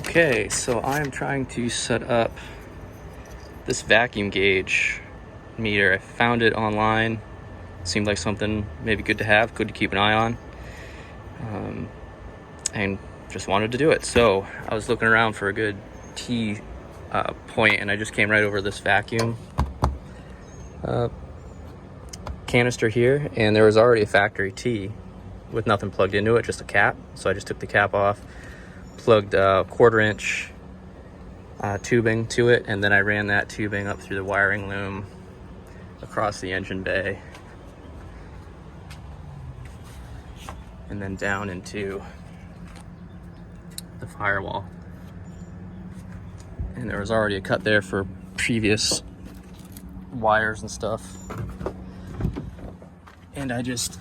Okay, so I'm trying to set up this vacuum gauge meter. I found it online. Seemed like something maybe good to have, good to keep an eye on, and just wanted to do it. So I was looking around for a good T point, and I just came right over this vacuum canister here, and there was already a factory T with nothing plugged into it, just a cap. So I just took the cap off, plugged a 1/4 inch tubing to it, and then I ran that tubing up through the wiring loom across the engine bay and then down into the firewall. And there was already a cut there for previous wires and stuff, and I just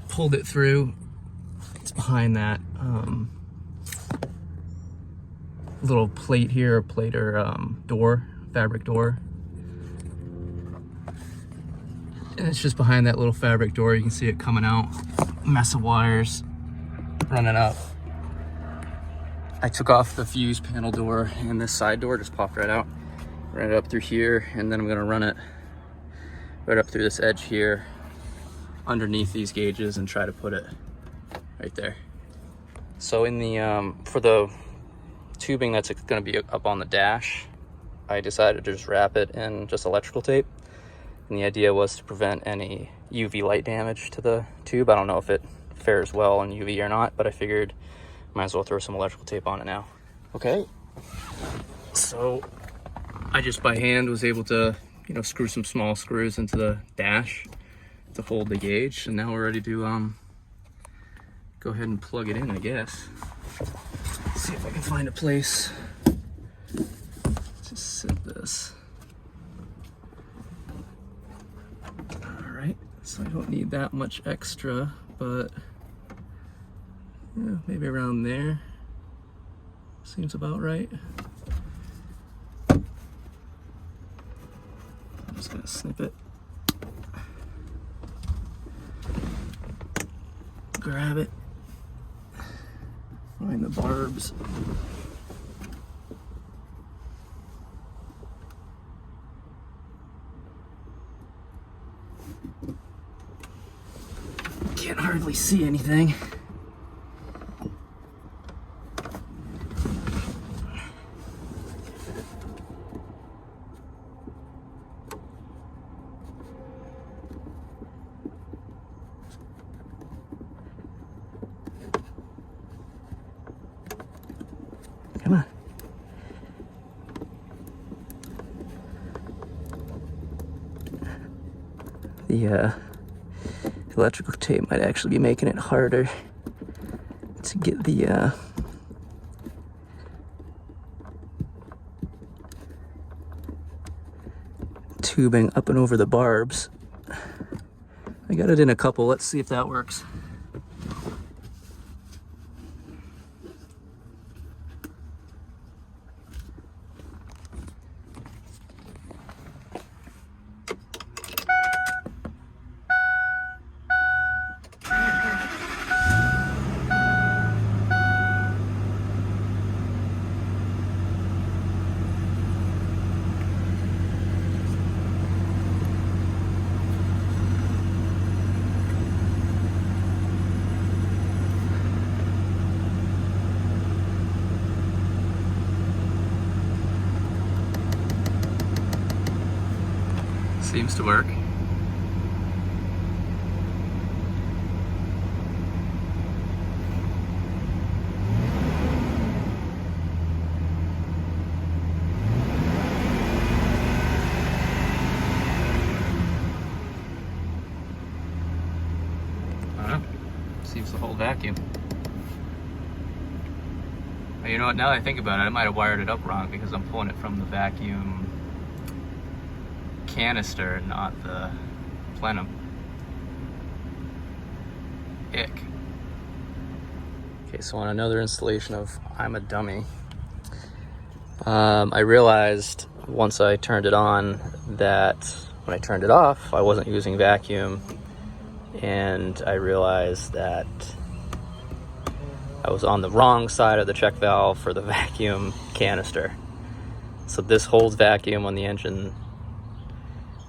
pulled it through. It's behind that little plate here, door, fabric door, and it's just behind that little fabric door. You can see it coming out, mess of wires running up. I took off the fuse panel door, and this side door just popped right out, ran it up through here, and then I'm gonna run it right up through this edge here underneath these gauges and try to put it right there. So in the for the tubing that's going to be up on the dash, I decided to just wrap it in just electrical tape, and the idea was to prevent any UV light damage to the tube. I don't know if it fares well in UV or not, but I figured might as well throw some electrical tape on it now. Okay, so I just by hand was able to, screw some small screws into the dash to hold the gauge, and now we're ready to go ahead and plug it in, I guess. Let's see if I can find a place to set this. All right, so I don't need that much extra, but yeah, maybe around there seems about right. I'm just gonna snip it, grab it, find the barbs. Can't hardly see anything. Come on. The electrical tape might actually be making it harder to get the tubing up and over the barbs. I got it in a couple. Let's see if that works. Seems to work. I don't know. Seems to hold vacuum. But you know what? Now that I think about it, I might have wired it up wrong because I'm pulling it from the vacuum canister, not the plenum. Ick. Okay, so on another installation of I'm a Dummy, I realized once I turned it on that when I turned it off, I wasn't using vacuum, and I realized that I was on the wrong side of the check valve for the vacuum canister. So this holds vacuum when the engine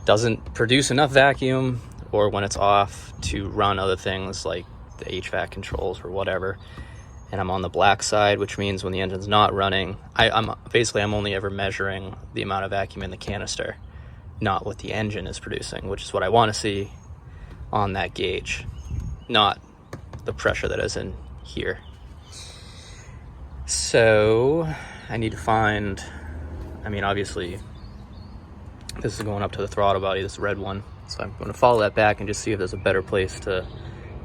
doesn't produce enough vacuum, or when it's off to run other things like the HVAC controls or whatever. And I'm on the black side, which means when the engine's not running, I'm only ever measuring the amount of vacuum in the canister, not what the engine is producing, which is what I want to see on that gauge, not the pressure that is in here. So I need to find, obviously this is going up to the throttle body, this red one. So I'm going to follow that back and just see if there's a better place to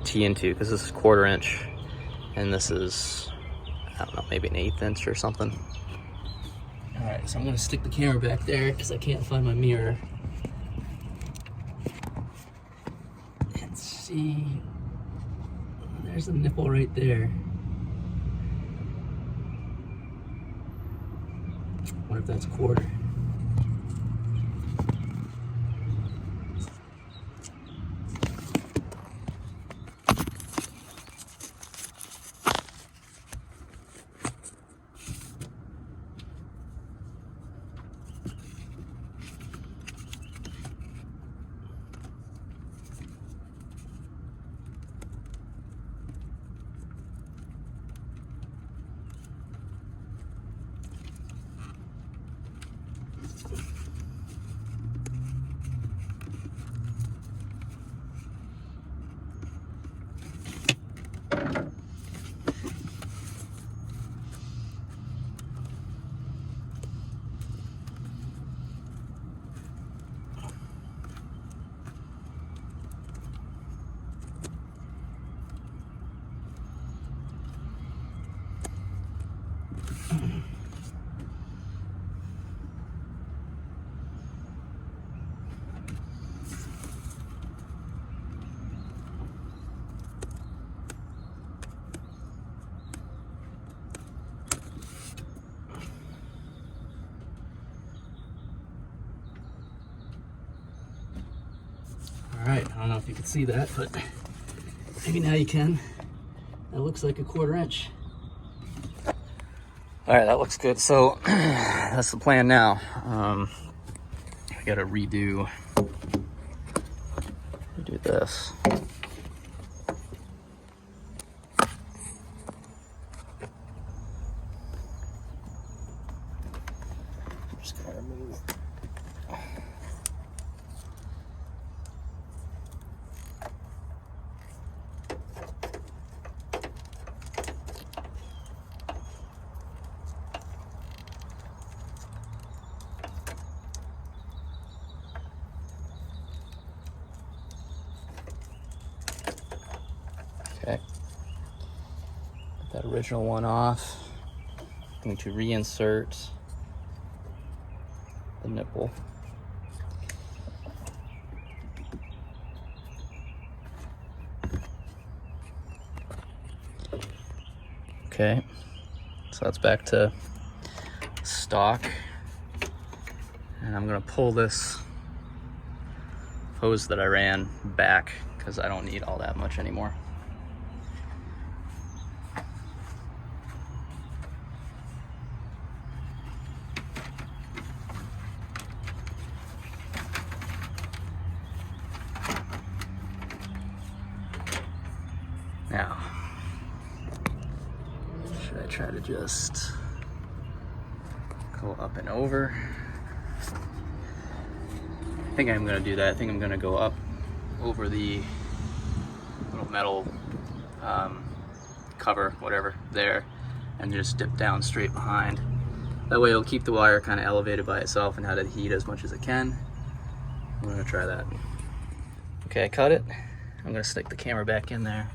tee into, because this is 1/4 inch and this is, I don't know, maybe an 1/8 inch or something. All right, so I'm going to stick the camera back there because I can't find my mirror. Let's see. There's a nipple right there. I wonder if that's 1/4. All right, I don't know if you can see that, but maybe now you can. That looks like a 1/4 inch. All right, that looks good. So that's the plan now. I gotta redo this. I'm just gonna remove. Okay, get that original one off. I'm going to reinsert the nipple. Okay, so that's back to stock. And I'm going to pull this hose that I ran back because I don't need all that much anymore. Now, should I try to just go up and over? I think I'm going to do that. I think I'm going to go up over the little metal cover, whatever, there, and just dip down straight behind. That way it'll keep the wire kind of elevated by itself and have it heat as much as it can. I'm going to try that. Okay, I cut it. I'm going to stick the camera back in there.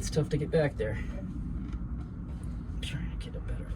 It's tough to get back there. I'm trying to get it better.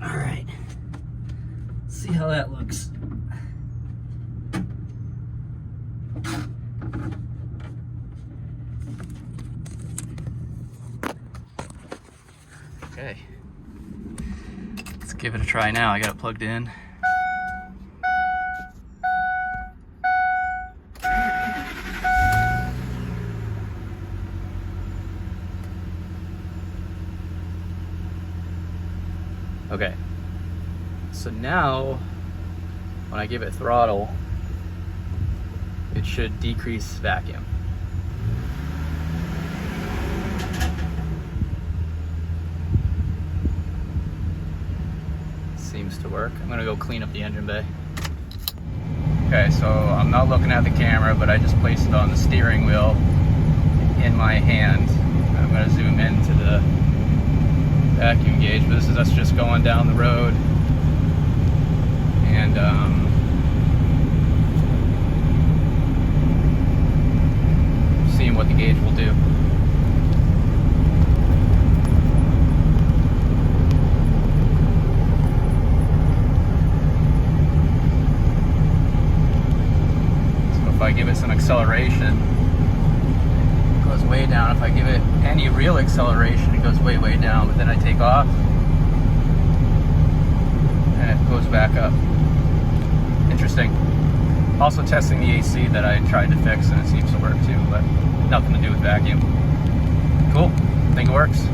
All right, see how that looks. Okay, let's give it a try now. I got it plugged in. Okay, so now when I give it throttle, it should decrease vacuum. Seems to work. I'm gonna go clean up the engine bay. Okay, so I'm not looking at the camera, but I just placed it on the steering wheel in my hand. I'm gonna zoom into the vacuum gauge, but this is us just going down the road and seeing what the gauge will do. So if I give it some acceleration, it goes way down. If I give it any real acceleration, it goes way down, but then I take off and it goes back up. Interesting. Also testing the AC that I tried to fix, and it seems to work too, but nothing to do with vacuum. Cool, think it works.